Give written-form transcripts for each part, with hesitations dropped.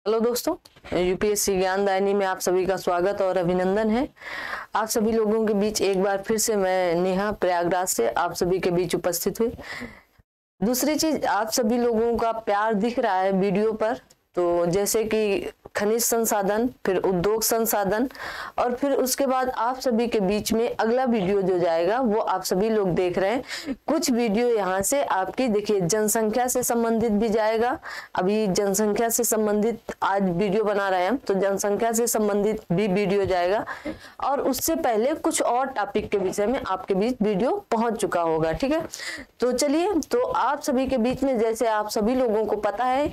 Hello दोस्तों, UPSC ज्ञानदायिनी में आप सभी का स्वागत और अभिनंदन है। आप सभी लोगों के बीच एक बार फिर से मैं नेहा प्रयागराज से आप सभी के बीच उपस्थित हुई। दूसरी चीज, आप सभी लोगों का प्यार दिख रहा है वीडियो पर, तो जैसे कि खनिज संसाधन, फिर उद्योग संसाधन और फिर उसके बाद आप सभी के बीच में अगला वीडियो जो जाएगा वो आप सभी लोग देख रहे हैं। कुछ वीडियो यहाँ से आपकी देखिए जनसंख्या से संबंधित भी जाएगा। अभी जनसंख्या से संबंधित आज वीडियो बना रहे हैं हम, तो जनसंख्या से संबंधित भी वीडियो जाएगा और उससे पहले कुछ और टॉपिक के विषय में आपके बीच वीडियो पहुंच चुका होगा। ठीक है, तो चलिए, तो आप सभी के बीच में जैसे आप सभी लोगों को पता है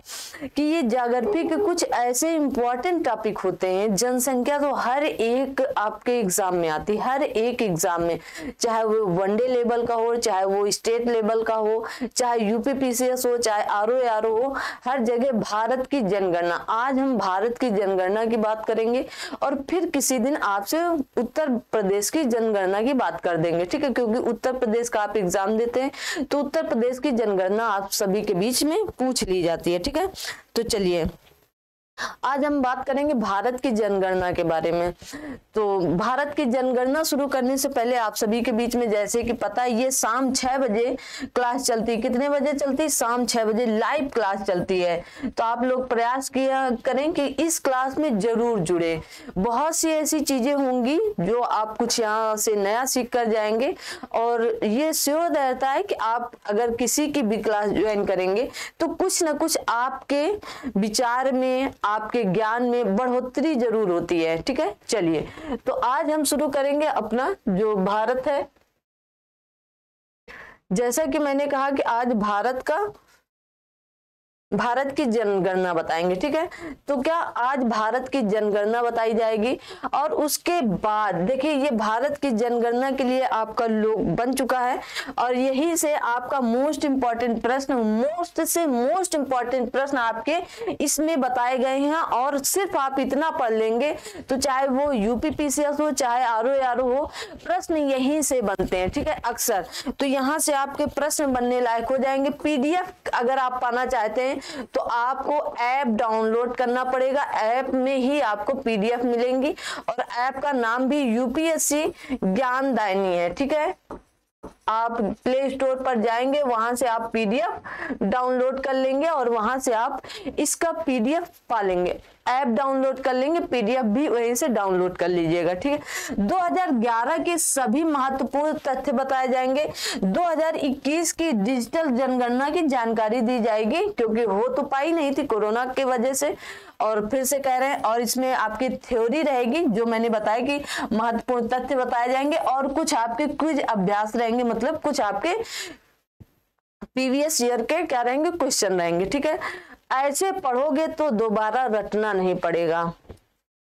कि ये ज्योग्राफी के कुछ ऐसे इंपॉर्टेंट टॉपिक होते हैं। जनसंख्या तो हर एक आपके एग्जाम में आती है, हर एक एग्जाम में, चाहे वो वनडे लेवल का हो, चाहे वो स्टेट लेवल का हो, चाहे यूपीपीसीएस हो, चाहे आरओ हो, हर जगह भारत की जनगणना। आज हम भारत की जनगणना की बात करेंगे और फिर किसी दिन आपसे उत्तर प्रदेश की जनगणना की बात कर देंगे। ठीक है, क्योंकि उत्तर प्रदेश का आप एग्जाम देते हैं तो उत्तर प्रदेश की जनगणना आप सभी के बीच में पूछ ली जाती है। ठीक है, तो चलिए आज हम बात करेंगे भारत की जनगणना के बारे में। तो भारत की जनगणना शुरू करने से पहले आप सभी के बीच में जैसे कि पता है, ये शाम 6 बजे क्लास चलती है। कितने बजे चलती है? शाम 6 बजे लाइव क्लास चलती है। तो आप लोग प्रयास किया करें कि इस क्लास में जरूर जुड़े। बहुत सी ऐसी चीजें होंगी जो आप कुछ यहाँ से नया सीख कर जाएंगे और ये श्योर रहता है कि आप अगर किसी की भी क्लास ज्वाइन करेंगे तो कुछ ना कुछ आपके विचार में, आपके ज्ञान में बढ़ोतरी जरूर होती है। ठीक है, चलिए, तो आज हम शुरू करेंगे अपना जो भारत है। जैसा कि मैंने कहा कि आज भारत की जनगणना बताएंगे। ठीक है, तो क्या आज भारत की जनगणना बताई जाएगी और उसके बाद देखिए ये भारत की जनगणना के लिए आपका लोग बन चुका है और यही से आपका मोस्ट इंपॉर्टेंट प्रश्न आपके इसमें बताए गए हैं और सिर्फ आप इतना पढ़ लेंगे तो चाहे वो यूपीपीसीएस हो, चाहे आरओ हो, प्रश्न यहीं से बनते हैं। ठीक है, अक्सर तो यहाँ से आपके प्रश्न बनने लायक हो जाएंगे। पीडीएफ अगर आप पाना चाहते हैं तो आपको ऐप डाउनलोड करना पड़ेगा। ऐप में ही आपको पीडीएफ मिलेंगी और ऐप का नाम भी यूपीएससी ज्ञानदायिनी है। ठीक है, आप प्ले स्टोर पर जाएंगे, वहां से आप पीडीएफ डाउनलोड कर लेंगे और वहां से आप इसका पीडीएफ पा लेंगे। ऐप डाउनलोड कर लेंगे, पीडीएफ भी वहीं से डाउनलोड कर लीजिएगा। ठीक है, 2011 के सभी महत्वपूर्ण तथ्य बताए जाएंगे। 2021 की डिजिटल जनगणना की जानकारी दी जाएगी क्योंकि हो तो पाई नहीं थी कोरोना की वजह से, और फिर से कह रहे हैं। और इसमें आपकी थ्योरी रहेगी जो मैंने बताया कि महत्वपूर्ण तथ्य बताए जाएंगे और कुछ आपके क्विज अभ्यास रहेंगे, मतलब कुछ आपके प्रीवियस ईयर के क्या रहेंगे, क्वेश्चन रहेंगे। ठीक है, ऐसे पढ़ोगे तो दोबारा रटना नहीं पड़ेगा।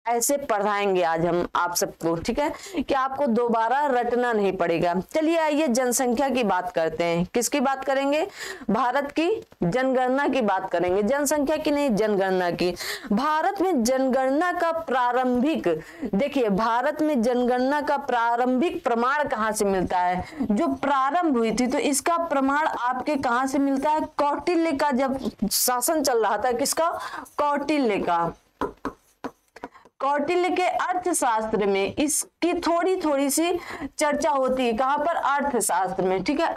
ऐसे पढ़ाएंगे आज हम आप सबको। ठीक है, कि आपको दोबारा रटना नहीं पड़ेगा। चलिए आइए जनसंख्या की बात करते हैं। किसकी बात करेंगे? भारत की जनगणना की बात करेंगे, जनसंख्या की नहीं, जनगणना की। भारत में जनगणना का प्रारंभिक, देखिए भारत में जनगणना का प्रारंभिक प्रमाण कहाँ से मिलता है? जो प्रारंभ हुई थी तो इसका प्रमाण आपके कहाँ से मिलता है? कौटिल्य का जब शासन चल रहा था, किसका? कौटिल्य का। कौटिल्य के अर्थशास्त्र में इसकी थोड़ी सी चर्चा होती है। कहां पर? अर्थशास्त्र में। ठीक है,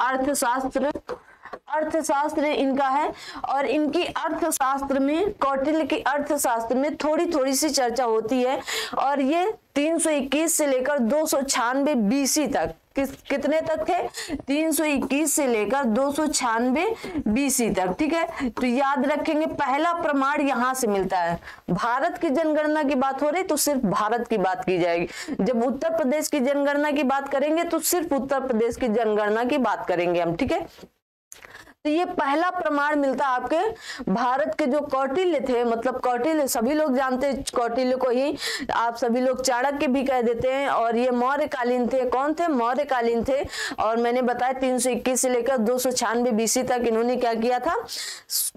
अर्थशास्त्र इनका है और इनकी अर्थशास्त्र में, कौटिल्य की अर्थशास्त्र में थोड़ी सी चर्चा होती है और ये 321 से लेकर 296 बीसी तक, कितने तक थे? 321 से लेकर 296 बीसी तक। ठीक है, तो याद रखेंगे पहला प्रमाण यहां से मिलता है। भारत की जनगणना की बात हो रही तो सिर्फ भारत की बात की जाएगी। जब उत्तर प्रदेश की जनगणना की बात करेंगे तो सिर्फ उत्तर प्रदेश की जनगणना की बात करेंगे हम। ठीक है, तो ये पहला प्रमाण मिलता है आपके भारत के जो कौटिल्य थे, मतलब कौटिल्य सभी लोग जानते हैं, कौटिल्य को ही आप सभी लोग चाणक्य भी कह देते हैं और ये मौर्यकालीन थे। कौन थे? मौर्यकालीन थे और मैंने बताया 321 से लेकर 296 बीसी तक इन्होंने क्या किया था,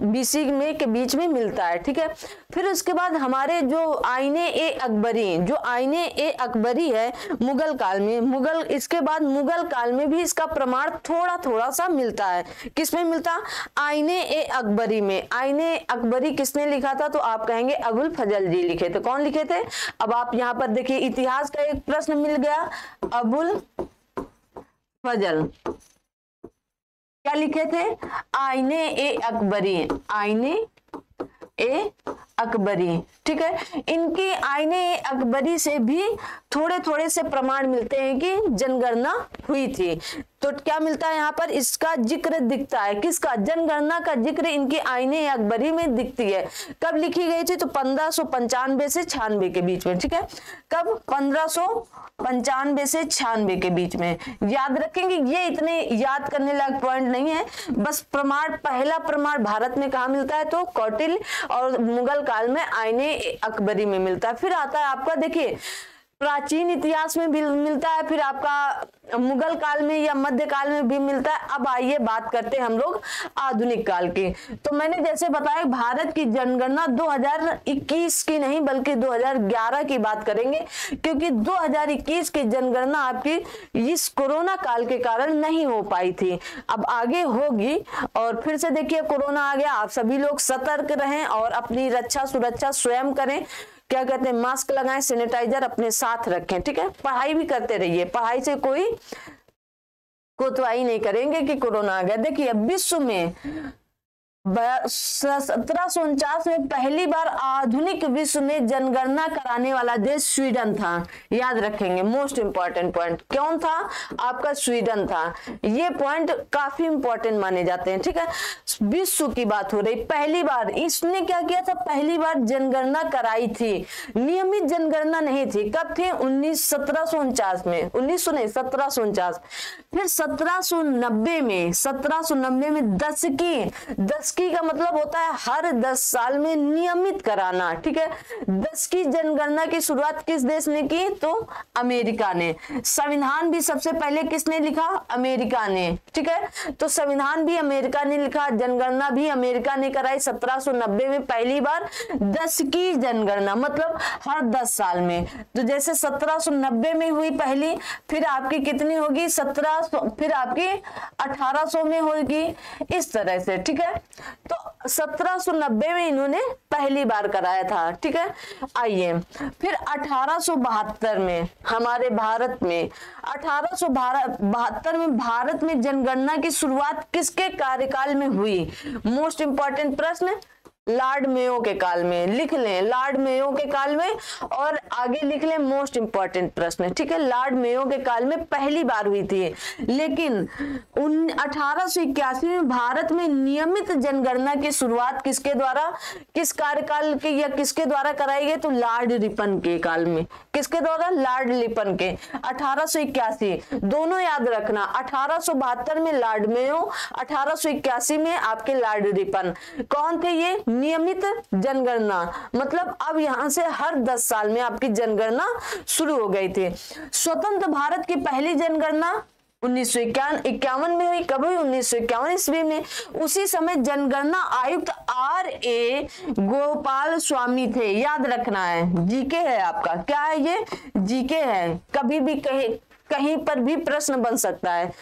बीसी में के बीच में मिलता है। ठीक है, फिर उसके बाद हमारे जो आईने ए अकबरी, जो आईने ए अकबरी है मुगल काल में, इसके बाद मुगल काल में भी इसका प्रमाण थोड़ा सा मिलता है। किसमें मिलता? आईने ए अकबरी में। आईने अकबरी किसने लिखा था? तो आप कहेंगे अबुल फजल जी लिखे थे। कौन लिखे थे? अब आप यहाँ पर देखिए इतिहास का एक प्रश्न मिल गया। अबुल फजल क्या लिखे थे? आईने ए अकबरी। आईने ए अकबरी, ठीक है। इनकी आईने ए अकबरी से भी थोड़े थोड़े से प्रमाण मिलते हैं कि जनगणना हुई थी। तो क्या मिलता है यहाँ पर? इसका जिक्र दिखता है। किसका? जनगणना का जिक्र इनकी आईने ए अकबरी में दिखती है। कब लिखी गई थी? तो 1595 से 96 के बीच में, ठीक है। कब? 1595 से 96 के बीच में। याद रखेंगे, ये इतने याद करने लायक पॉइंट नहीं है। बस प्रमाण, पहला प्रमाण भारत में कहाँ मिलता है? तो कौटिल्य और मुगल काल में आईने अकबरी में मिलता है। फिर आता है आपका, देखिए प्राचीन इतिहास में भी मिलता है, फिर आपका मुगल काल में या मध्य काल में भी मिलता है। अब आइए बात करते हैं हम लोग आधुनिक काल की। तो मैंने जैसे बताया भारत की जनगणना 2021 की नहीं बल्कि 2011 की बात करेंगे, क्योंकि 2021 की जनगणना आपकी इस कोरोना काल के कारण नहीं हो पाई थी। अब आगे होगी। और फिर से देखिए कोरोना आ गया। आप सभी लोग सतर्क रहें और अपनी रक्षा सुरक्षा स्वयं करें। क्या कहते हैं? मास्क लगाएं, सैनिटाइजर अपने साथ रखें, ठीक है। पढ़ाई भी करते रहिए, पढ़ाई से कोई कोताही नहीं करेंगे कि कोरोना आ गया। देखिए विश्व में 1749 में पहली बार आधुनिक विश्व में जनगणना कराने वाला देश स्वीडन था। याद रखेंगे, मोस्ट इंपॉर्टेंट पॉइंट कौन था? आपका स्वीडन था। ये पॉइंट काफी इंपॉर्टेंट माने जाते हैं, ठीक है। विश्व की बात हो रही, पहली बार इसने क्या किया था? पहली बार जनगणना कराई थी। नियमित जनगणना नहीं थी। कब थी? 1749 में। 1900 नहीं, 1749। फिर 1790 में दशकी का मतलब होता है हर 10 साल में नियमित कराना, ठीक है। 10 की जनगणना की शुरुआत किस देश ने की? तो अमेरिका ने। संविधान भी सबसे पहले किसने लिखा? अमेरिका ने, ठीक है। तो संविधान भी अमेरिका ने लिखा, जनगणना भी अमेरिका ने कराई 1790 में पहली बार 10 की जनगणना, मतलब हर 10 साल में। तो जैसे 1790 में हुई पहली, फिर आपकी कितनी होगी? 1700, फिर आपकी 1800 में होगी, इस तरह से, ठीक है। तो 1790 में इन्होंने पहली बार कराया था, ठीक है। आइए फिर 1872 में हमारे भारत में 1872 में भारत में जनगणना की शुरुआत किसके कार्यकाल में हुई? मोस्ट इंपॉर्टेंट प्रश्न, लॉर्ड मेयो के काल में। लिख लें लॉर्ड मेयो के काल में, और आगे लिख लें मोस्ट इंपॉर्टेंट प्रश्न, ठीक है। लॉर्ड मेयो के काल में पहली बार हुई थी। लेकिन 1881 में भारत में नियमित जनगणना की शुरुआत किसके द्वारा, किस कार्यकाल के या किसके द्वारा कराई गई? तो लॉर्ड रिपन के काल में। किसके द्वारा? लॉर्ड रिपन के। 1881, दोनों याद रखना, 1872 में लॉर्ड मेयो, 1881 में आपके लॉर्ड रिपन। कौन थे ये? नियमित जनगणना, मतलब अब यहां से हर 10 साल में आपकी जनगणना शुरू हो गई थी। स्वतंत्र भारत की पहली जनगणना 1951 में हुई। कब हुई? 1951 ईस्वी में। उसी समय जनगणना आयुक्त R.A. गोपाल स्वामी थे। याद रखना है, जीके है आपका। क्या है ये? जीके है। कभी भी कहीं पर भी प्रश्न बन सकता है,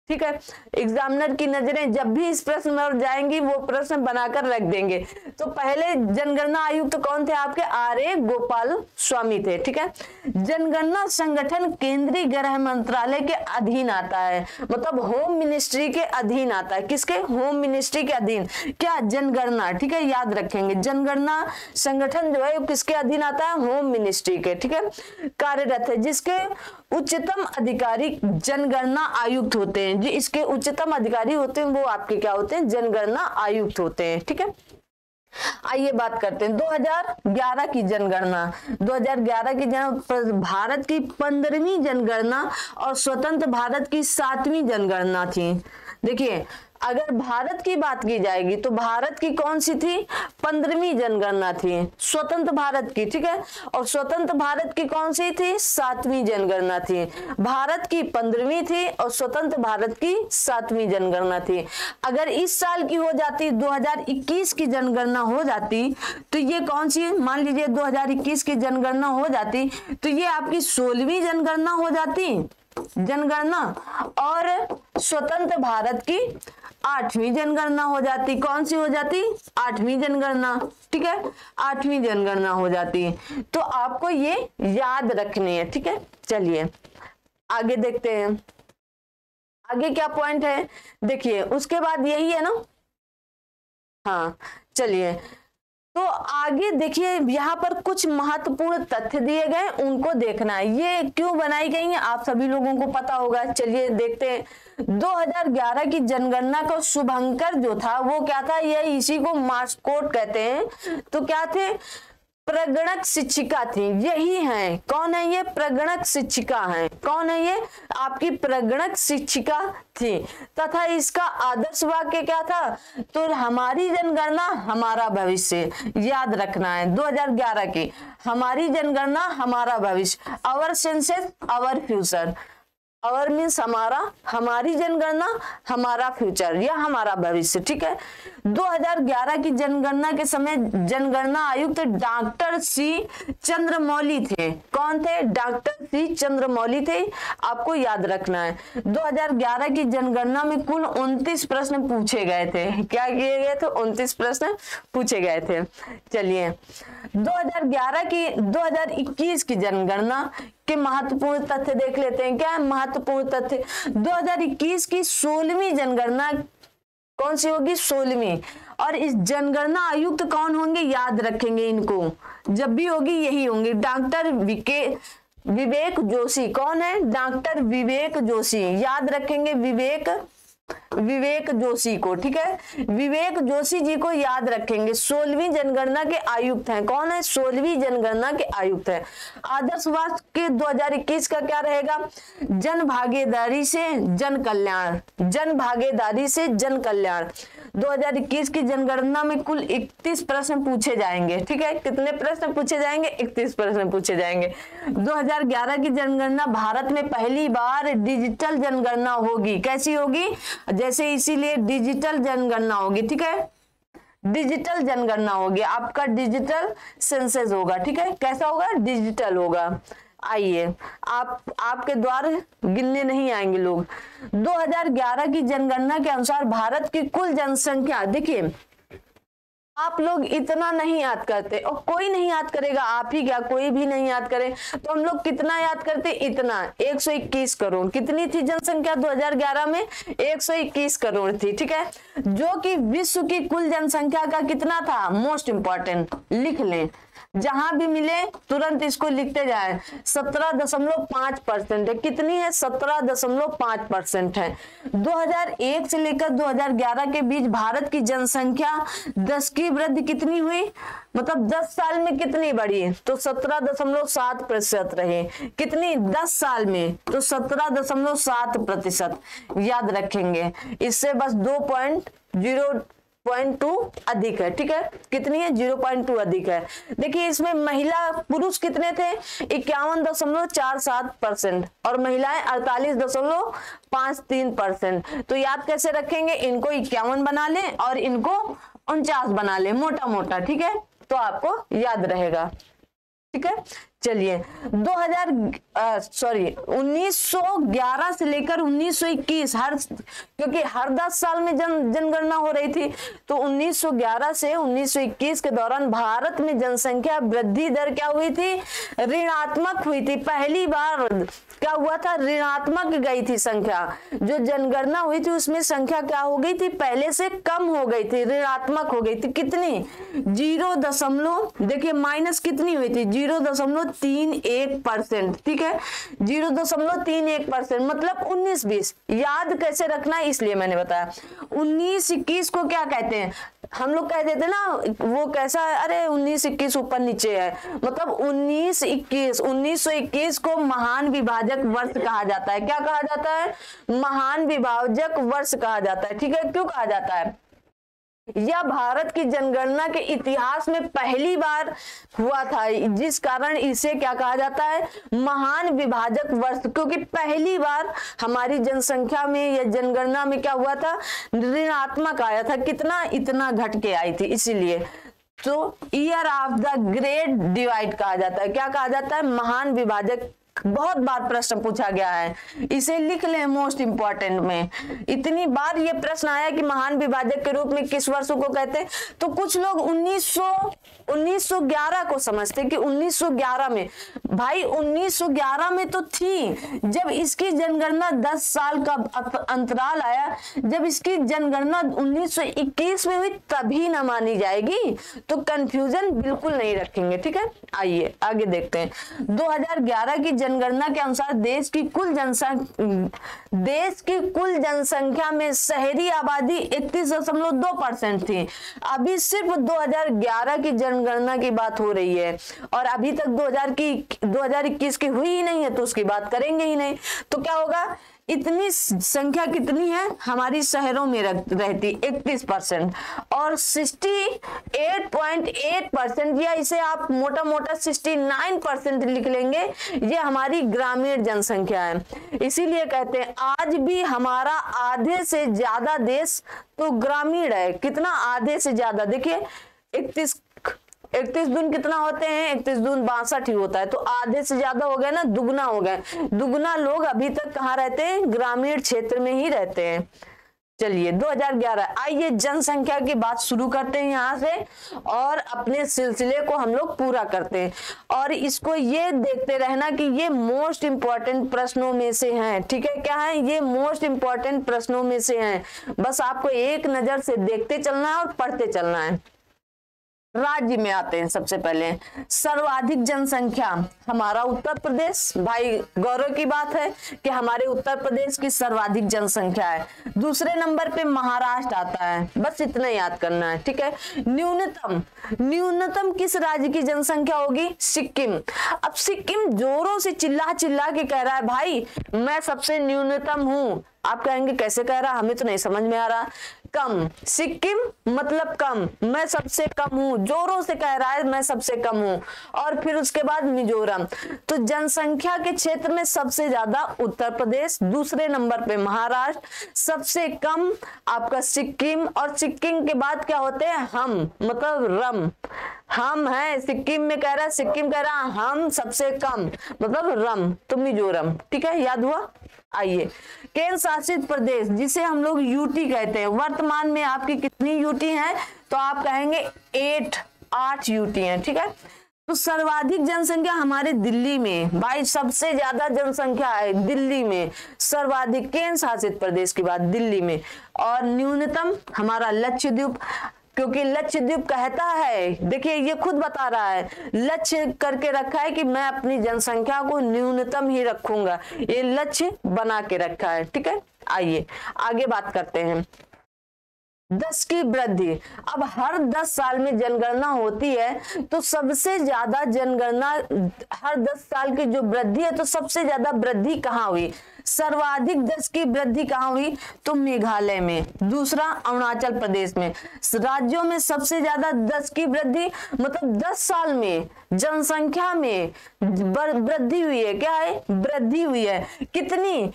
ठीक है। एग्जामिनर की नजरें जब भी इस प्रश्न में जाएंगी वो प्रश्न बनाकर रख देंगे। तो पहले जनगणना आयुक्त कौन थे आपके? R.A. गोपाल स्वामी थे, ठीक है। जनगणना संगठन केंद्रीय गृह मंत्रालय के अधीन आता है, मतलब होम मिनिस्ट्री के अधीन आता है। किसके? होम मिनिस्ट्री के अधीन। क्या? जनगणना, ठीक है। याद रखेंगे जनगणना संगठन जो है वो किसके अधीन आता है? होम मिनिस्ट्री के, ठीक है। कार्यरत है, जिसके उच्चतम अधिकारी जनगणना आयुक्त होते हैं। जो इसके उच्चतम अधिकारी होते हैं वो आपके क्या होते हैं? जनगणना आयुक्त होते हैं, ठीक है। आइए बात करते हैं 2011 की जनगणना। 2011 की भारत की 15वीं जनगणना और स्वतंत्र भारत की 7वीं जनगणना थी। देखिए अगर भारत की बात की जाएगी तो भारत की कौन सी थी? 15वीं जनगणना थी स्वतंत्र भारत की, ठीक है। और स्वतंत्र भारत की कौन सी थी? 7वीं जनगणना थी। भारत की 15वीं थी और स्वतंत्र भारत की 7वीं जनगणना थी। अगर इस साल की हो जाती, 2021 की जनगणना हो जाती, तो ये कौन सी? मान लीजिए 2021 की जनगणना हो जाती तो ये आपकी 16वीं जनगणना हो जाती जनगणना, और स्वतंत्र भारत की 8वीं जनगणना हो जाती। कौन सी हो जाती? 8वीं जनगणना, ठीक है, 8वीं जनगणना हो जाती। तो आपको ये याद रखनी है, ठीक है। चलिए आगे देखते हैं, आगे क्या पॉइंट है, देखिए उसके बाद यही है ना। हाँ चलिए, तो आगे देखिए यहाँ पर कुछ महत्वपूर्ण तथ्य दिए गए, उनको देखना है। ये क्यों बनाई गई है आप सभी लोगों को पता होगा। चलिए देखते हैं। 2011 की जनगणना का शुभंकर जो था वो क्या था, ये इसी को मास्कोट कहते हैं। तो क्या थे? प्रगणक शिक्षिका थी। यही है, कौन है ये? प्रगणक शिक्षिका है। कौन है ये? आपकी प्रगणक शिक्षिका थी। तथा इसका आदर्श वाक्य क्या था? तो हमारी जनगणना हमारा भविष्य, याद रखना है। 2011 की हमारी जनगणना हमारा भविष्य, our census our future. Our means हमारा, हमारी जनगणना हमारा फ्यूचर या हमारा भविष्य, ठीक है। 2011 की जनगणना के समय जनगणना आयुक्त डॉक्टर सी चंद्रमौली थे। कौन थे? डॉक्टर सी चंद्रमौली थे, आपको याद रखना है। 2011 की जनगणना में कुल 29 प्रश्न पूछे गए थे। क्या किए गए थे? 29 प्रश्न पूछे गए थे। चलिए 2021 की जनगणना के महत्वपूर्ण तथ्य देख लेते हैं। क्या है महत्वपूर्ण तथ्य? 2021 की 16वीं जनगणना कौन सी होगी? 16वीं। और इस जनगणना आयुक्त कौन होंगे? याद रखेंगे इनको, जब भी होगी यही होंगे, डॉक्टर विवेक जोशी। कौन है? डॉक्टर विवेक जोशी, याद रखेंगे विवेक जोशी को, ठीक है। विवेक जोशी जी को याद रखेंगे, 16वीं जनगणना के आयुक्त हैं। कौन है? 16वीं जनगणना के आयुक्त हैं। आदर्श वाक्य 2021 का क्या रहेगा? जन भागीदारी से जन कल्याण, जन भागीदारी से जन कल्याण। 2021 की जनगणना में कुल 31 प्रश्न पूछे जाएंगे, ठीक है। कितने प्रश्न पूछे जाएंगे? 31 प्रश्न पूछे जाएंगे। 2011 की जनगणना भारत में पहली बार डिजिटल जनगणना होगी। कैसी होगी? जैसे इसीलिए डिजिटल जनगणना होगी, ठीक है। डिजिटल जनगणना होगी, आपका डिजिटल सेंसस होगा, ठीक है। कैसा होगा? डिजिटल होगा। आइए, आपके द्वार गिनने नहीं आएंगे लोग। 2011 की जनगणना के अनुसार भारत की कुल जनसंख्या, देखिए आप लोग इतना नहीं याद करते और कोई नहीं याद करेगा, आप ही क्या, कोई भी नहीं याद करे तो हम लोग कितना याद करते? इतना, 121 करोड़। कितनी थी जनसंख्या 2011 में? 121 करोड़ थी, ठीक है। जो कि विश्व की कुल जनसंख्या का कितना था? मोस्ट इंपॉर्टेंट, लिख लें, जहां भी मिले तुरंत इसको लिखते जाए। 17.5% है। कितनी है? 17.5% है। 2001 से लेकर 2011 के बीच भारत की जनसंख्या 10 की वृद्धि कितनी हुई? मतलब 10 साल में कितनी बढ़ी? तो 17.7% रहे। कितनी? 10 साल में, तो 17.7% याद रखेंगे। इससे बस 0.2 अधिक है, ठीक है। कितनी है? 0.2 अधिक है। देखिए इसमें महिला पुरुष कितने थे? 51.47% और महिलाएं 48.53%। तो याद कैसे रखेंगे? इनको 51 बना लें और इनको 49 बना लें, मोटा मोटा, ठीक है, तो आपको याद रहेगा, ठीक है। चलिए 1911 से लेकर 1921 क्योंकि हर 10 साल में जनगणना हो रही थी, तो 1911 से 1921 के दौरान भारत में जनसंख्या वृद्धि दर क्या हुई थी? ऋणात्मक हुई थी। पहली बार क्या हुआ था? ऋणात्मक गई थी संख्या। जो जनगणना हुई थी उसमें संख्या क्या हो गई थी? पहले से कम हो गई थी, ऋणात्मक हो गई थी। कितनी? 0. देखिए माइनस कितनी हुई थी? 0.31%, ठीक है। 0.31% मतलब 19-20। याद कैसे रखना है इसलिए मैंने बताया। 19-21 को क्या कहते हैं? हम लोग कह देते ना, वो कैसा है, अरे 19-21 ऊपर नीचे है, मतलब 1921 को महान विभाजक वर्ष कहा जाता है। क्या कहा जाता है? महान विभाजक वर्ष कहा जाता है, ठीक है। क्यों कहा जाता है? यह भारत की जनगणना के इतिहास में पहली बार हुआ था, जिस कारण इसे क्या कहा जाता है? महान विभाजक वर्ष, क्योंकि पहली बार हमारी जनसंख्या में या जनगणना में क्या हुआ था? ऋणात्मक आया था। कितना? इतना घट के आई थी, इसीलिए तो year of the great divide कहा जाता है। क्या कहा जाता है? महान विभाजक बहुत बार प्रश्न पूछा गया है, इसे लिख लें मोस्ट इंपॉर्टेंट में। इतनी बार ये प्रश्न आया कि महान विभाजक के रूप में किस वर्ष को कहते हैं, तो कुछ लोग 1911 को समझते कि 1911 में, भाई 1911 में तो थी जब इसकी जनगणना 10 साल का अंतराल आया, जब इसकी जनगणना 1921 में हुई तभी न मानी जाएगी, तो कंफ्यूजन बिल्कुल नहीं रखेंगे, ठीक है। आइए आगे देखते हैं। 2011 की जनगणना के अनुसार देश की कुल जनसंख्या में शहरी आबादी 31.2% थी। अभी सिर्फ 2011 की जनगणना की बात हो रही है और अभी तक 2021 की हुई ही नहीं है, तो उसकी बात करेंगे ही नहीं। तो क्या होगा, इतनी संख्या कितनी है हमारी शहरों में रहती 31% और 68.8%, या इसे आप मोटा मोटा 69% लिख लेंगे, ये हमारी ग्रामीण जनसंख्या है। इसीलिए कहते हैं आज भी हमारा आधे से ज्यादा देश तो ग्रामीण है। कितना, आधे से ज्यादा, देखिए 31 दून कितना होते हैं, 31 दून 62 ही होता है, तो आधे से ज्यादा हो गए ना, दुगना हो गए। दुगना लोग अभी तक कहाँ रहते हैं, ग्रामीण क्षेत्र में ही रहते हैं। चलिए 2011, आइए जनसंख्या की बात शुरू करते हैं यहाँ से और अपने सिलसिले को हम लोग पूरा करते हैं। और इसको ये देखते रहना कि ये मोस्ट इंपॉर्टेंट प्रश्नों में से हैं, ठीक है। क्या है, ये मोस्ट इंपॉर्टेंट प्रश्नों में से हैं, बस आपको एक नजर से देखते चलना है और पढ़ते चलना है। राज्य में आते हैं। सबसे पहले सर्वाधिक जनसंख्या हमारा उत्तर प्रदेश, भाई गौरव की बात है कि हमारे उत्तर प्रदेश की सर्वाधिक जनसंख्या है। दूसरे नंबर पे महाराष्ट्र आता है, बस इतना याद करना है, ठीक है। न्यूनतम किस राज्य की जनसंख्या होगी, सिक्किम। अब सिक्किम जोरों से चिल्ला चिल्ला के कह रहा है भाई मैं सबसे न्यूनतम हूं। आप कहेंगे कैसे कह रहा, हमें तो नहीं समझ में आ रहा। कम, सिक्किम मतलब कम, मैं सबसे कम हूं, जोरों से कह रहा है मैं सबसे कम हूं। और फिर उसके बाद मिजोरम। तो जनसंख्या के क्षेत्र में सबसे ज्यादा उत्तर प्रदेश, दूसरे नंबर पे महाराष्ट्र, सबसे कम आपका सिक्किम, और सिक्किम के बाद क्या होते हैं हम, मतलब रम, हम है सिक्किम में कह रहा है, सिक्किम कह रहा है हम सबसे कम, मतलब रम, तो मिजोरम, ठीक है, याद हुआ। आइए केंद्र शासित प्रदेश जिसे हम लोग यूटी कहते हैं, वर्तमान में आपकी कितनी यूटी हैं, तो आप कहेंगे 8 यूटी हैं, ठीक है। तो सर्वाधिक जनसंख्या हमारे दिल्ली में, भाई सबसे ज्यादा जनसंख्या है दिल्ली में, सर्वाधिक केंद्र शासित प्रदेश की बात दिल्ली में। और न्यूनतम हमारा लक्षद्वीप, क्योंकि लक्षद्वीप कहता है, देखिए ये खुद बता रहा है, लक्ष्य करके रखा है कि मैं अपनी जनसंख्या को न्यूनतम ही रखूंगा, ये लक्ष्य बना के रखा है, ठीक है। आइए आगे बात करते हैं। 10 की वृद्धि, अब हर 10 साल में जनगणना होती है, तो सबसे ज्यादा जनगणना हर 10 साल की जो वृद्धि है, तो सबसे ज्यादा वृद्धि कहाँ हुई, सर्वाधिक 10 की वृद्धि कहाँ हुई, तो मेघालय में, दूसरा अरुणाचल प्रदेश में। राज्यों में सबसे ज्यादा 10 की वृद्धि, मतलब 10 साल में जनसंख्या में वृद्धि हुई है, क्या है, वृद्धि हुई है, कितनी,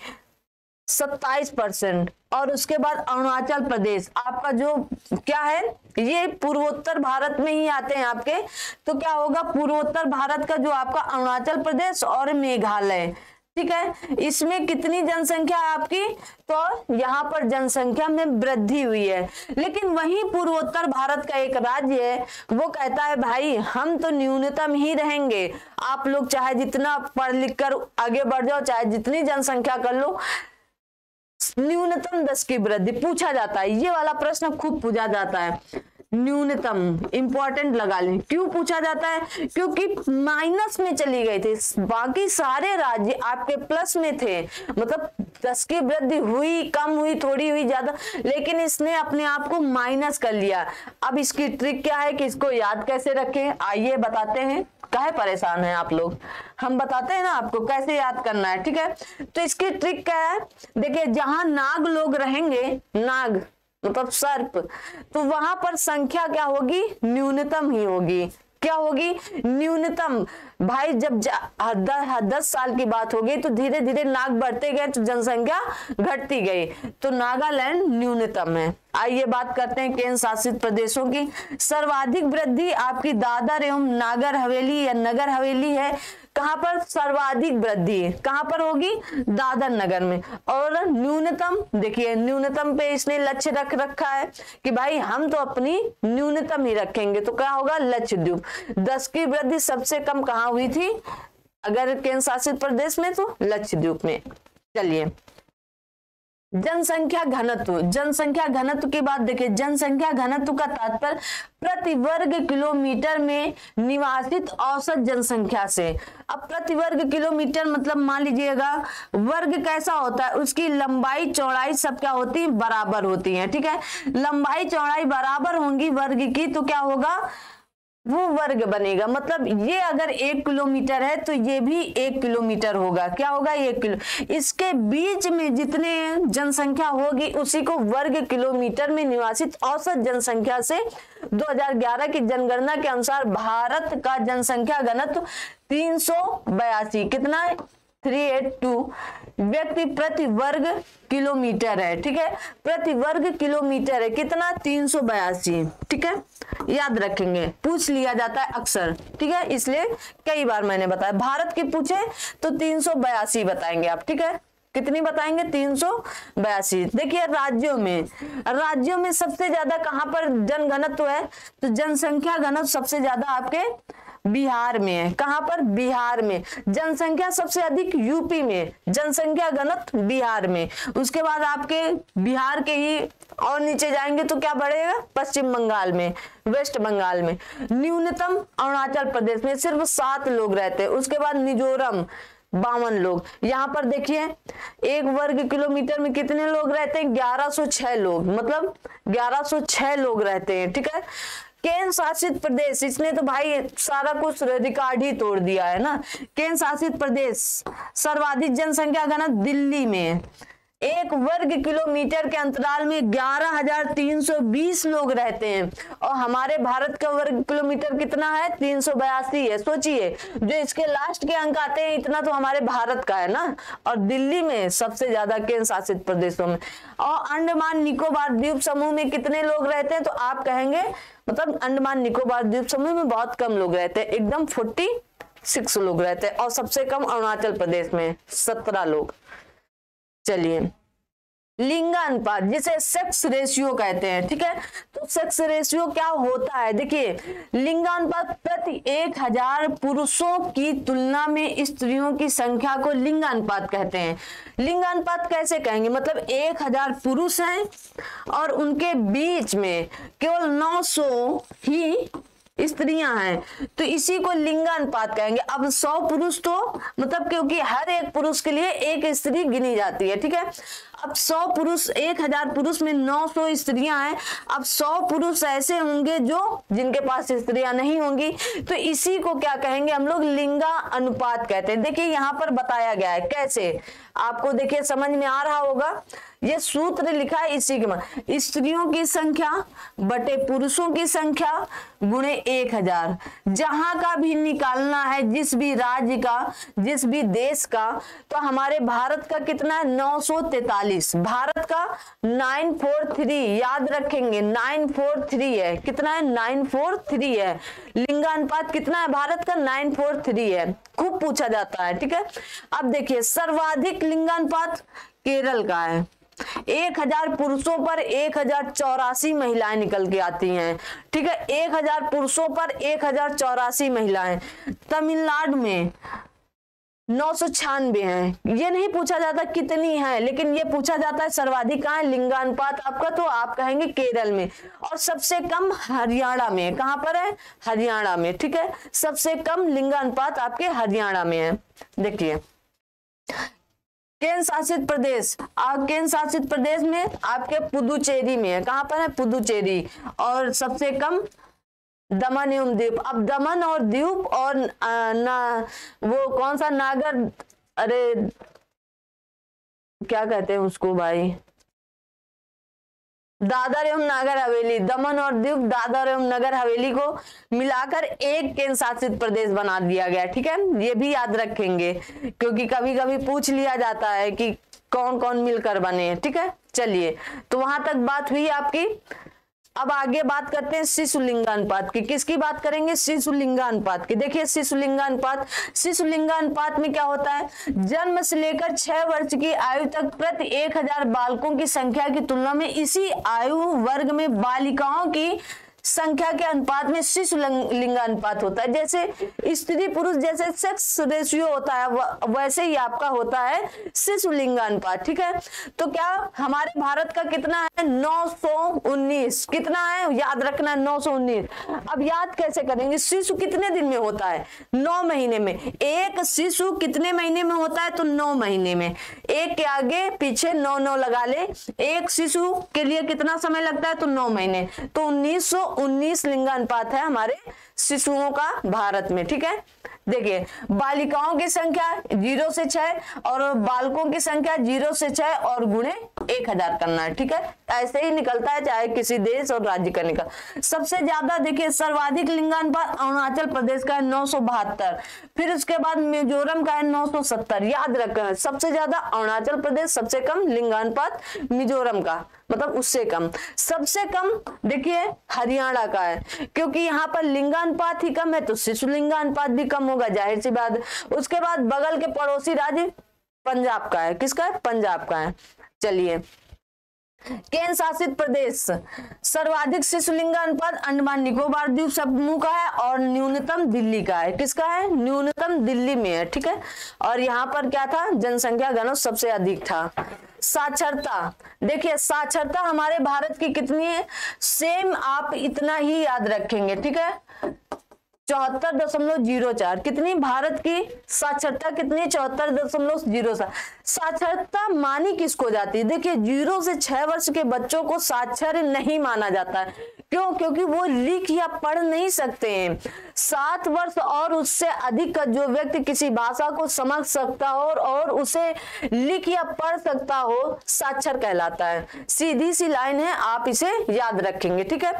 27%। और उसके बाद अरुणाचल प्रदेश आपका जो क्या है, ये पूर्वोत्तर भारत में ही आते हैं आपके, तो क्या होगा, पूर्वोत्तर भारत का जो आपका अरुणाचल प्रदेश और मेघालय, ठीक है, इसमें कितनी जनसंख्या है आपकी, तो यहाँ पर जनसंख्या में वृद्धि हुई है। लेकिन वहीं पूर्वोत्तर भारत का एक राज्य है, वो कहता है भाई हम तो न्यूनतम ही रहेंगे, आप लोग चाहे जितना पढ़ लिख कर आगे बढ़ जाओ, चाहे जितनी जनसंख्या कर लो, न्यूनतम 10 की वृद्धि पूछा जाता है। ये वाला प्रश्न खूब पूछा जाता है, न्यूनतम इंपॉर्टेंट लगा लें। क्यों पूछा जाता है, क्योंकि माइनस में चली गई थी, बाकी सारे राज्य आपके प्लस में थे, मतलब 10 की वृद्धि हुई, कम हुई, थोड़ी हुई, ज्यादा, लेकिन इसने अपने आप को माइनस कर लिया। अब इसकी ट्रिक क्या है कि इसको याद कैसे रखें, आइए बताते हैं। काहे परेशान हैं आप लोग, हम बताते हैं ना आपको कैसे याद करना है, ठीक है। तो इसकी ट्रिक क्या है, देखिए जहां नाग लोग रहेंगे, नाग मतलब सर्प, तो वहां पर संख्या क्या होगी, न्यूनतम ही होगी। क्या होगी, न्यूनतम। भाई जब 10 साल की बात हो गई तो धीरे धीरे नाग बढ़ते गए, तो जनसंख्या घटती गई, तो नागालैंड न्यूनतम है। आइए बात करते हैं केंद्र शासित प्रदेशों की। सर्वाधिक वृद्धि आपकी दादर एवं नागर हवेली या नगर हवेली है, कहां पर सर्वाधिक वृद्धि कहां पर होगी, दादर नगर में। और न्यूनतम, देखिए न्यूनतम पे इसने लक्ष्य रख रखा है कि भाई हम तो अपनी न्यूनतम ही रखेंगे, तो क्या होगा, लक्षद्वीप। 10 की वृद्धि सबसे कम कहां हुई थी अगर केंद्र शासित प्रदेश में, तो लक्षद्वीप में। चलिए जनसंख्या घनत्व, जनसंख्या घनत्व की बात देखिए। जनसंख्या घनत्व का तात्पर्य प्रति वर्ग किलोमीटर में निवासित औसत जनसंख्या से। अब प्रति वर्ग किलोमीटर मतलब मान लीजिएगा वर्ग कैसा होता है, उसकी लंबाई चौड़ाई सब क्या होती है, बराबर होती है, ठीक है। लंबाई चौड़ाई बराबर होंगी वर्ग की, तो क्या होगा, वो वर्ग बनेगा। मतलब ये अगर 1 किलोमीटर है तो ये भी 1 किलोमीटर होगा, क्या होगा, 1 किलो। इसके बीच में जितने जनसंख्या होगी उसी को वर्ग किलोमीटर में निवासित औसत जनसंख्या से 2011 की जनगणना के अनुसार भारत का जनसंख्या घनत्व 382, कितना है, 382 व्यक्ति प्रति वर्ग किलोमीटर है, ठीक है। प्रति वर्ग किलोमीटर है कितना, 382, ठीक है। याद रखेंगे, पूछ लिया जाता है अक्सर, ठीक है, इसलिए कई बार मैंने बताया। भारत की पूछे तो 382 बताएंगे आप, ठीक है। कितनी बताएंगे, 382। देखिए राज्यों में सबसे ज्यादा कहां पर जनघनत्व है, तो जनसंख्या घनत्व सबसे ज्यादा आपके बिहार में है। कहां पर, बिहार में। जनसंख्या सबसे अधिक यूपी में, जनसंख्या घनत्व बिहार में। उसके बाद आपके बिहार के ही और नीचे जाएंगे तो क्या बढ़ेगा, पश्चिम बंगाल में, वेस्ट बंगाल में। न्यूनतम अरुणाचल प्रदेश में सिर्फ 7 लोग रहते हैं। उसके बाद मिजोरम 52 लोग। यहाँ पर देखिए 1 वर्ग किलोमीटर में कितने लोग रहते हैं, 1106 लोग, मतलब 1106 लोग रहते हैं, ठीक है। केंद्र शासित प्रदेश, इसने तो भाई सारा कुछ रिकॉर्ड ही तोड़ दिया है ना। केंद्र शासित प्रदेश सर्वाधिक जनसंख्या घनत्व दिल्ली में, 1 वर्ग किलोमीटर के अंतराल में 11,320 लोग रहते हैं। और हमारे भारत का वर्ग किलोमीटर कितना है, 382 है। सोचिए जो इसके लास्ट के अंक आते हैं इतना तो हमारे भारत का है ना। और दिल्ली में सबसे ज्यादा केंद्र शासित प्रदेशों में। और अंडमान निकोबार द्वीप समूह में कितने लोग रहते हैं, तो आप कहेंगे मतलब अंडमान निकोबार द्वीप समूह में बहुत कम लोग रहते हैं, एकदम 46 लोग रहते हैं। और सबसे कम अरुणाचल प्रदेश में 17 लोग। चलिए लिंगानुपात, जिसे सेक्स रेशियो कहते हैं, ठीक है। तो सेक्स रेशियो क्या होता है, देखिए लिंगानुपात प्रति 1000 पुरुषों की तुलना में स्त्रियों की संख्या को लिंगानुपात कहते हैं। लिंगानुपात कैसे कहेंगे, मतलब 1000 पुरुष हैं और उनके बीच में केवल 900 ही स्त्रियां हैं, तो इसी को लिंगानुपात कहेंगे। अब 100 पुरुष तो मतलब क्योंकि हर एक पुरुष के लिए एक स्त्री गिनी जाती है, ठीक है। अब 100 पुरुष, 1000 पुरुष में 900 स्त्रियां हैं। अब 100 पुरुष ऐसे होंगे जो जिनके पास स्त्रियां नहीं होंगी, तो इसी को क्या कहेंगे हम लोग, लिंगा अनुपात कहते हैं। देखिए यहाँ पर बताया गया है कैसे, आपको देखिए समझ में आ रहा होगा। ये सूत्र लिखा है इसी के, स्त्रियों की संख्या बटे पुरुषों की संख्या गुणे 1000। जहां का भी निकालना है, जिस भी राज्य का, जिस भी देश का, तो हमारे भारत का कितना है, 943। भारत का 943, याद रखेंगे 943 है। कितना है, 943 है। लिंगानुपात कितना है भारत का, 943 है। खूब पूछा जाता है, ठीक है। अब देखिए सर्वाधिक लिंगानुपात केरल का है। 1000 पुरुषों पर 1084 महिलाएं निकल के आती हैं, ठीक है। 1000 पुरुषों पर 1084 महिलाएं। तमिलनाडु में 996 हैं। ये नहीं पूछा जाता कितनी है, लेकिन ये पूछा जाता है सर्वाधिक कहाँ है लिंगानुपात आपका, तो आप कहेंगे केरल में। और सबसे कम हरियाणा में, कहां पर है, हरियाणा में, ठीक है। सबसे कम लिंगानुपात आपके हरियाणा में है। देखिए केंद्र शासित प्रदेश, केंद्र शासित प्रदेश में आपके पुदुचेरी में है। कहां पर है, पुदुचेरी। और सबसे कम दमन एवं द्वीप। अब दमन और द्वीप और वो कौन सा नागर, अरे क्या कहते हैं उसको भाई, दादर एवं नगर हवेली, दमन और दीव, दादर एवं नगर हवेली को मिलाकर एक केंद्र शासित प्रदेश बना दिया गया, ठीक है। ये भी याद रखेंगे क्योंकि कभी कभी पूछ लिया जाता है कि कौन कौन मिलकर बने हैं, ठीक है। चलिए तो वहां तक बात हुई आपकी। अब आगे बात करते हैं शिशु लिंगानुपात की। किसकी बात करेंगे? शिशु लिंगानुपात की। देखिए शिशु लिंगानुपात में क्या होता है, जन्म से लेकर 6 वर्ष की आयु तक प्रति 1000 बालकों की संख्या की तुलना में इसी आयु वर्ग में बालिकाओं की संख्या के अनुपात में शिशु लिंगानुपात होता है। जैसे स्त्री पुरुष जैसे सेक्स रेशियो होता है वैसे ही आपका होता है शिशु लिंगानुपात। ठीक है, तो क्या हमारे भारत का कितना है? 919। कितना है? याद रखना, 919। अब याद कैसे करेंगे? शिशु कितने दिन में होता है? 9 महीने में। एक शिशु कितने महीने में होता है? तो 9 महीने में। एक के आगे पीछे 9 लगा ले। एक शिशु के लिए कितना समय लगता है? तो 9 महीने। तो 1919 लिंगानुपात है हमारे शिशुओं का भारत में। ठीक है, देखिए बालिकाओं की संख्या 0 से 6 और बालकों की संख्या 0 से 6 और गुणे 1000 करना है। ठीक है, ऐसे ही निकलता है चाहे किसी देश और राज्य का निकल। सबसे ज्यादा देखिए सर्वाधिक लिंगानुपात अरुणाचल प्रदेश का है 972, फिर उसके बाद मिजोरम का है 970। याद रखना, सबसे ज्यादा अरुणाचल प्रदेश, सबसे कम लिंगानुपात मिजोरम का, मतलब उससे कम। सबसे कम देखिए हरियाणा का है, क्योंकि यहाँ पर लिंगानुपात ही कम है तो शिशु लिंगानुपात भी कम होगा, जाहिर सी बात। उसके बाद बगल के पड़ोसी राज्य पंजाब का है। किसका है? पंजाब का है। चलिए, केंद्र शासित प्रदेश सर्वाधिक शिशु लिंगानुपात अंडमान निकोबार द्वीप समूह का है और न्यूनतम दिल्ली का है। किसका है? न्यूनतम दिल्ली में है। ठीक है, और यहाँ पर क्या था? जनसंख्या घनत्व सबसे अधिक था। साक्षरता, देखिए साक्षरता हमारे भारत की कितनी है? सेम आप इतना ही याद रखेंगे। ठीक है, 74.04। कितनी भारत की साक्षरता कितनी? 74.07। साक्षरता मानी किसको जाती है? देखिए 0 से 6 वर्ष के बच्चों को साक्षर नहीं माना जाता है। क्यों? क्योंकि वो लिख या पढ़ नहीं सकते हैं। 7 वर्ष और उससे अधिक का जो व्यक्ति किसी भाषा को समझ सकता हो और उसे लिख या पढ़ सकता हो साक्षर कहलाता है। सीधी सी लाइन है, आप इसे याद रखेंगे। ठीक है,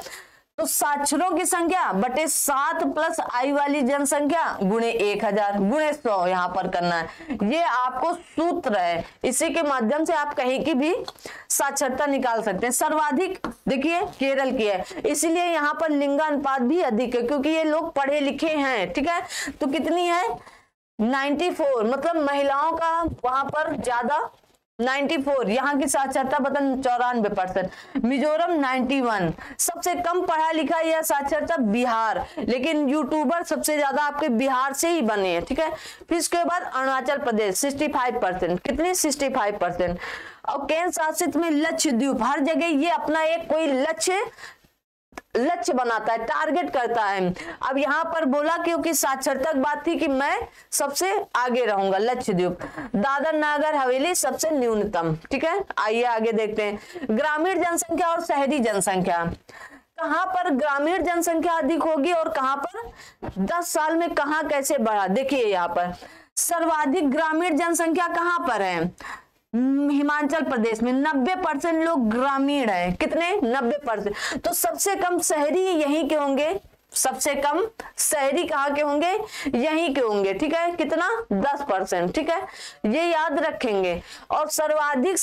तो साक्षरों की संख्या बटे 7 प्लस आयु वाली जनसंख्या गुणे 1000 गुणे 100 यहाँ पर करना है। ये आपको सूत्र है, इसी के माध्यम से आप कहीं की भी साक्षरता निकाल सकते हैं। सर्वाधिक देखिए केरल की है, इसीलिए यहाँ पर लिंगानुपात भी अधिक है क्योंकि ये लोग पढ़े लिखे हैं। ठीक है, तो कितनी है? 94, मतलब महिलाओं का वहां पर ज्यादा 94। यहाँ की साक्षरता बतन 94%। मिजोरम 91। सबसे कम पढ़ा लिखा यह साक्षरता बिहार, लेकिन यूट्यूबर सबसे ज्यादा आपके बिहार से ही बने हैं। ठीक है, फिर इसके बाद अरुणाचल प्रदेश 65%। कितनी? 65%। और केंद्र शासित में लक्षद्वीप, हर जगह ये अपना एक कोई लक्ष्य बनाता है, टारगेट करता है। अब यहाँ पर बोला क्योंकि साक्षरता की बात थी कि मैं सबसे आगे रहूंगा, लक्षद्वीप। दादर नागर हवेली सबसे न्यूनतम। ठीक है, आइए आगे देखते हैं ग्रामीण जनसंख्या और शहरी जनसंख्या। कहां पर ग्रामीण जनसंख्या अधिक होगी और कहां पर 10 साल में कहां कैसे बढ़ा? देखिए यहाँ पर सर्वाधिक ग्रामीण जनसंख्या कहां पर है? हिमाचल प्रदेश में 90% लोग ग्रामीण है। कितने? 90%। तो सबसे कम शहरी यहीं के होंगे, सबसे कम शहरी कहाँ के होंगे? यहीं के होंगे। ठीक है, कितना? 10%। ठीक है, ये याद रखेंगे। और सर्वाधिक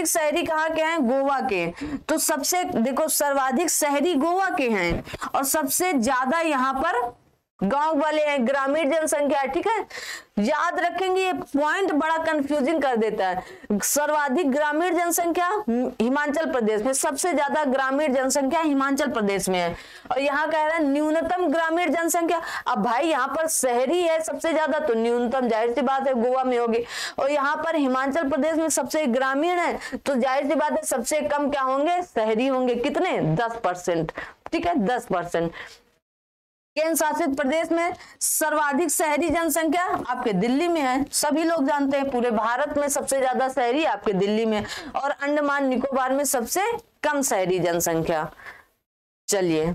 शहरी कहाँ के हैं? गोवा के। तो सबसे देखो सर्वाधिक शहरी गोवा के हैं और सबसे ज्यादा यहाँ पर गांव वाले हैं, ग्रामीण जनसंख्या। ठीक है, याद रखेंगे, ये पॉइंट बड़ा कंफ्यूजिंग कर देता है। सर्वाधिक ग्रामीण जनसंख्या हिमाचल प्रदेश में, सबसे ज्यादा ग्रामीण जनसंख्या हिमाचल प्रदेश में है। और यहाँ कह रहा है न्यूनतम ग्रामीण जनसंख्या। अब भाई यहाँ पर शहरी है सबसे ज्यादा तो न्यूनतम जाहिर सी बात है गोवा में होगी, और यहाँ पर हिमाचल प्रदेश में सबसे ग्रामीण है तो जाहिर सी बात है सबसे कम क्या होंगे? शहरी होंगे। कितने? 10%। ठीक है, 10%। केंद्र शासित प्रदेश में सर्वाधिक शहरी जनसंख्या आपके दिल्ली में है, सभी लोग जानते हैं। पूरे भारत में सबसे ज्यादा शहरी आपके दिल्ली में, और अंडमान निकोबार में सबसे कम शहरी जनसंख्या। चलिए,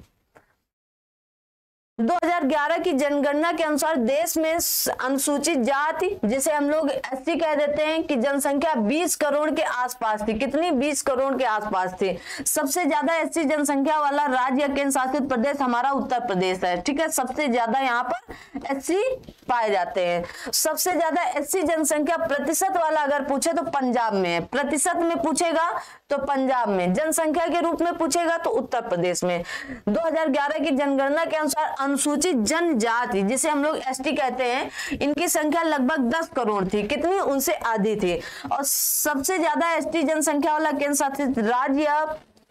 2011 की जनगणना के अनुसार देश में अनुसूचित जाति, जिसे हम लोग एससी कह देते हैं, कि जनसंख्या 20 करोड़ के आसपास थी। कितनी? 20 करोड़ के आसपास थी। सबसे ज्यादा एससी जनसंख्या वाला राज्य या केंद्र शासित प्रदेश हमारा उत्तर प्रदेश है। ठीक है, सबसे ज्यादा यहाँ पर एससी पाए जाते हैं। सबसे ज्यादा एससी जनसंख्या प्रतिशत वाला अगर पूछे तो पंजाब में है। प्रतिशत में पूछेगा तो पंजाब में। जनसंख्या के रूप में पूछेगा तो उत्तर प्रदेश में। 2011 की जनगणना के अनुसार अनुसूचित जनजाति, जिसे हम लोग एसटी कहते हैं, इनकी संख्या लगभग 10 करोड़ थी। कितनी? उनसे आधी थी। और सबसे ज्यादा एसटी जनसंख्या वाला केंद्र शासित राज्य या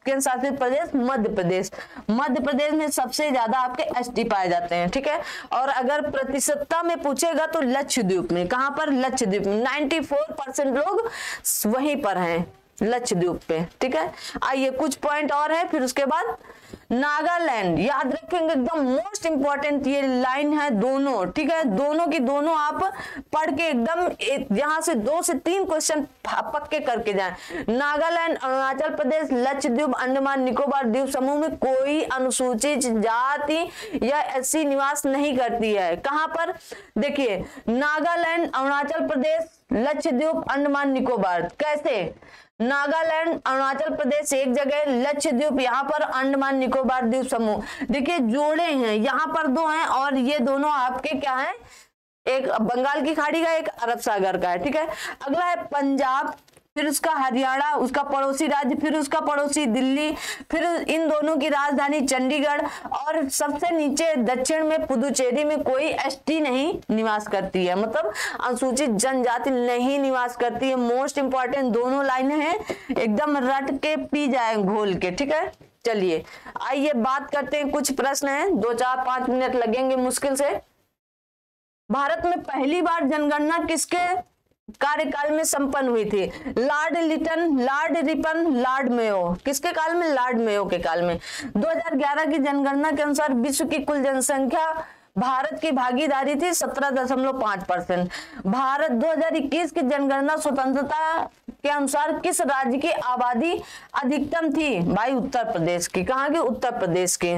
केंद्र शासित प्रदेश मध्य प्रदेश। मध्य प्रदेश में सबसे ज्यादा आपके एसटी पाए जाते हैं, ठीक है। और अगर प्रतिशतता में पूछेगा तो लक्षद्वीप में। कहां पर? लक्षद्वीप में 94% लोग वहीं पर हैं, लक्षद्वीप पे, ठीक है। आइए कुछ पॉइंट और है, फिर उसके बाद नागालैंड। याद रखेंगे, एकदम मोस्ट इंपॉर्टेंट ये लाइन है दोनों, ठीक है। दोनों की दोनों आप पढ़ के एकदम यहाँ से 2 से 3 क्वेश्चन पक्के करके जाएं। नागालैंड, अरुणाचल प्रदेश, लक्षद्वीप, अंडमान निकोबार द्वीप समूह में कोई अनुसूचित जाति या एससी निवास नहीं करती है। कहां पर? देखिए, नागालैंड, अरुणाचल प्रदेश, लक्षद्वीप, अंडमान निकोबार। कैसे? नागालैंड, अरुणाचल प्रदेश एक जगह, लक्षद्वीप यहाँ पर, अंडमान निकोबार द्वीप समूह। देखिए जोड़े हैं, यहाँ पर 2 हैं और ये दोनों आपके क्या हैं? एक बंगाल की खाड़ी का, एक अरब सागर का है, ठीक है। अगला है पंजाब, फिर उसका हरियाणा, उसका पड़ोसी राज्य, फिर उसका पड़ोसी दिल्ली, फिर इन दोनों की राजधानी चंडीगढ़, और सबसे नीचे दक्षिण में पुदुचेरी में कोई एसटी नहीं निवास करती है, मतलब अनुसूचित जनजाति नहीं निवास करती है। मोस्ट इंपॉर्टेंट दोनों लाइनें हैं, एकदम रट के पी जाए घोल के, ठीक है। चलिए आइए बात करते हैं, कुछ प्रश्न हैं, 2, 4, 5 मिनट लगेंगे मुश्किल से। भारत में पहली बार जनगणना किसके कार्यकाल में संपन्न हुई थी? Lord Lytton, Lord Ripon, Lord Mayo. किसके काल में? लॉर्ड मेयो के काल में। 2011 की जनगणना के अनुसार विश्व की कुल जनसंख्या भारत की भागीदारी थी 17.5%। भारत 2021 की जनगणना स्वतंत्रता के अनुसार किस राज्य की आबादी अधिकतम थी? भाई उत्तर प्रदेश की। कहाँ की? उत्तर प्रदेश की।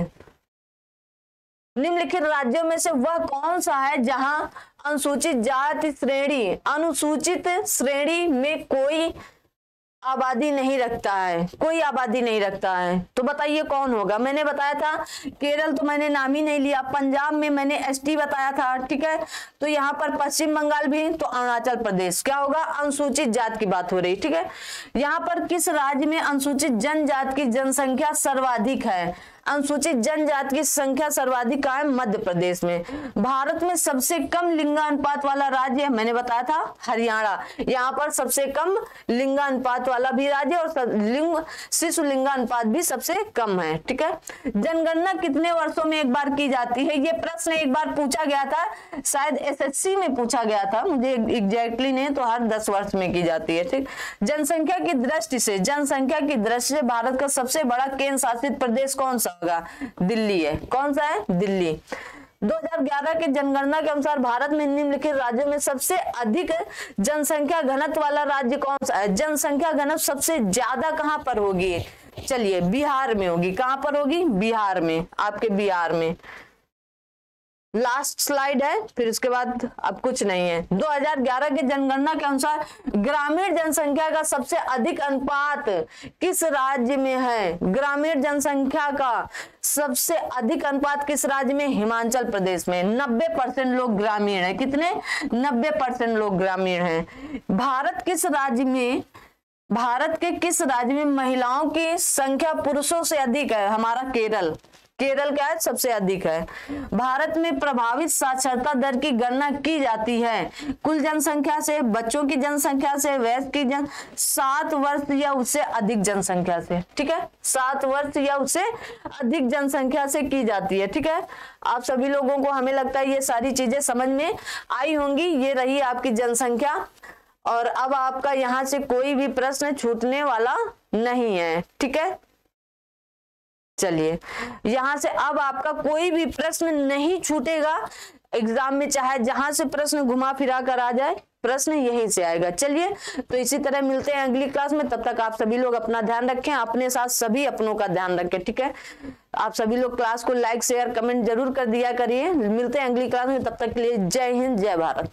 निम्नलिखित राज्यों में से वह कौन सा है जहां अनुसूचित जाति श्रेणी में कोई आबादी नहीं रखता है? कोई आबादी नहीं रखता है, तो बताइए कौन होगा? मैंने बताया था केरल, तो मैंने नाम ही नहीं लिया। पंजाब में मैंने एसटी बताया था, ठीक है। तो यहाँ पर पश्चिम बंगाल भी, तो अरुणाचल प्रदेश क्या होगा? अनुसूचित जाति की बात हो रही, ठीक है। यहाँ पर किस राज्य में अनुसूचित जनजाति की जनसंख्या सर्वाधिक है? अनुसूचित जनजाति की संख्या सर्वाधिक कहाँ है? मध्य प्रदेश में। भारत में सबसे कम लिंगानुपात वाला राज्य मैंने बताया था हरियाणा। यहाँ पर सबसे कम लिंगानुपात वाला भी राज्य और शिशु लिंगानुपात भी सबसे कम है, ठीक है। जनगणना कितने वर्षों में एक बार की जाती है? ये प्रश्न एक बार पूछा गया था, शायद एसएससी में पूछा गया था, मुझे एग्जैक्टली नहीं, तो हर 10 वर्ष में की जाती है, ठीक। जनसंख्या की दृष्टि से भारत का सबसे बड़ा केंद्र शासित प्रदेश कौन सा होगा? दिल्ली है। कौन सा है? दिल्ली। 2011 के जनगणना के अनुसार भारत में निम्नलिखित राज्यों में सबसे अधिक जनसंख्या घनत्व वाला राज्य कौन सा है? जनसंख्या घनत्व सबसे ज्यादा कहां पर होगी? चलिए बिहार में होगी। कहां पर होगी? बिहार में, आपके बिहार में। लास्ट स्लाइड है, फिर उसके बाद अब कुछ नहीं है। 2011 की जनगणना के अनुसार ग्रामीण जनसंख्या का सबसे अधिक अनुपात किस राज्य में है? ग्रामीण जनसंख्या का सबसे अधिक अनुपात किस राज्य में? हिमाचल प्रदेश में। 90% लोग ग्रामीण हैं। कितने? 90% लोग ग्रामीण हैं। भारत के किस राज्य में महिलाओं की संख्या पुरुषों से अधिक है? हमारा केरल। केरल क्या है? सबसे अधिक है। भारत में प्रभावित साक्षरता दर की गणना की जाती है कुल जनसंख्या से, बच्चों की जनसंख्या से, वयस्क की 7 वर्ष या उससे अधिक जनसंख्या से, ठीक है। 7 वर्ष या उससे अधिक जनसंख्या से की जाती है, ठीक है। आप सभी लोगों को, हमें लगता है ये सारी चीजें समझ में आई होंगी। ये रही आपकी जनसंख्या, और अब आपका यहाँ से कोई भी प्रश्न छूटने वाला नहीं है, ठीक है। चलिए, यहां से अब आपका कोई भी प्रश्न नहीं छूटेगा एग्जाम में, चाहे जहां से प्रश्न घुमा फिरा कर आ जाए, प्रश्न यहीं से आएगा। चलिए, तो इसी तरह मिलते हैं अगली क्लास में। तब तक आप सभी लोग अपना ध्यान रखें, अपने साथ सभी अपनों का ध्यान रखें, ठीक है। आप सभी लोग क्लास को लाइक शेयर कमेंट जरूर कर दिया करिए। मिलते हैं अगली क्लास में, तब तक के लिए जय हिंद, जय भारत।